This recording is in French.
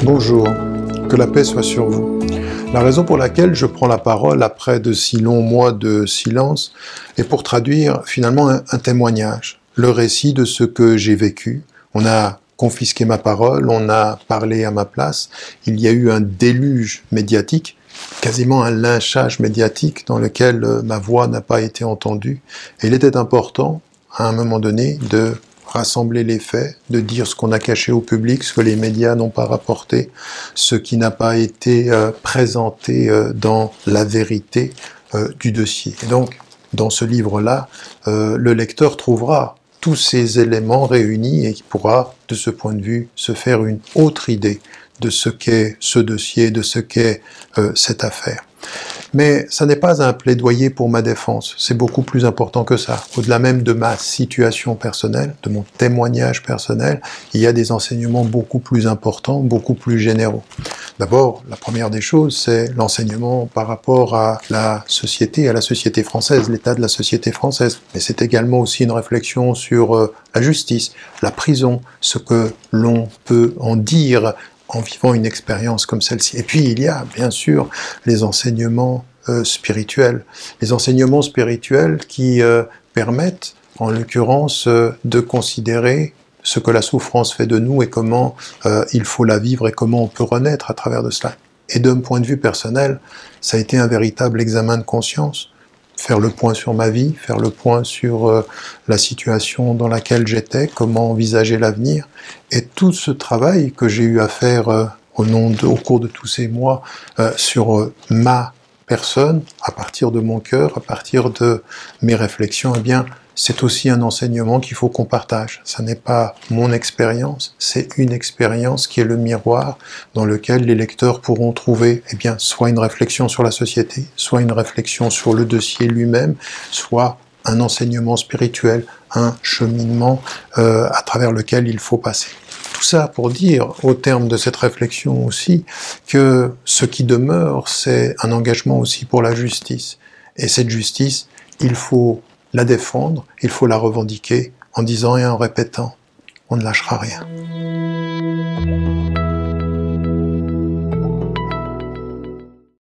Bonjour, que la paix soit sur vous. La raison pour laquelle je prends la parole après de si longs mois de silence est pour traduire finalement un témoignage, le récit de ce que j'ai vécu. On a confisqué ma parole, on a parlé à ma place, il y a eu un déluge médiatique, quasiment un lynchage médiatique dans lequel ma voix n'a pas été entendue. Et il était important, à un moment donné, de rassembler les faits, de dire ce qu'on a caché au public, ce que les médias n'ont pas rapporté, ce qui n'a pas été présenté dans la vérité du dossier. Et donc, dans ce livre-là, le lecteur trouvera tous ces éléments réunis et qui pourra, de ce point de vue, se faire une autre idée de ce qu'est ce dossier, de ce qu'est cette affaire. Mais ça n'est pas un plaidoyer pour ma défense, c'est beaucoup plus important que ça. Au-delà même de ma situation personnelle, de mon témoignage personnel, il y a des enseignements beaucoup plus importants, beaucoup plus généraux. D'abord, la première des choses, c'est l'enseignement par rapport à la société française, l'état de la société française. Mais c'est également aussi une réflexion sur la justice, la prison, ce que l'on peut en dire en vivant une expérience comme celle-ci. Et puis, il y a, bien sûr, les enseignements spirituels. Les enseignements spirituels qui permettent, en l'occurrence, de considérer ce que la souffrance fait de nous et comment il faut la vivre et comment on peut renaître à travers de cela. Et d'un point de vue personnel, ça a été un véritable examen de conscience. Faire le point sur ma vie, faire le point sur la situation dans laquelle j'étais, comment envisager l'avenir. Et tout ce travail que j'ai eu à faire au cours de tous ces mois sur ma personne, à partir de mon cœur, à partir de mes réflexions, eh bien, c'est aussi un enseignement qu'il faut qu'on partage. Ça n'est pas mon expérience, c'est une expérience qui est le miroir dans lequel les lecteurs pourront trouver, eh bien, soit une réflexion sur la société, soit une réflexion sur le dossier lui-même, soit un enseignement spirituel, un cheminement à travers lequel il faut passer. Tout ça pour dire, au terme de cette réflexion aussi, que ce qui demeure, c'est un engagement aussi pour la justice. Et cette justice, il faut la défendre, il faut la revendiquer en disant et en répétant, on ne lâchera rien.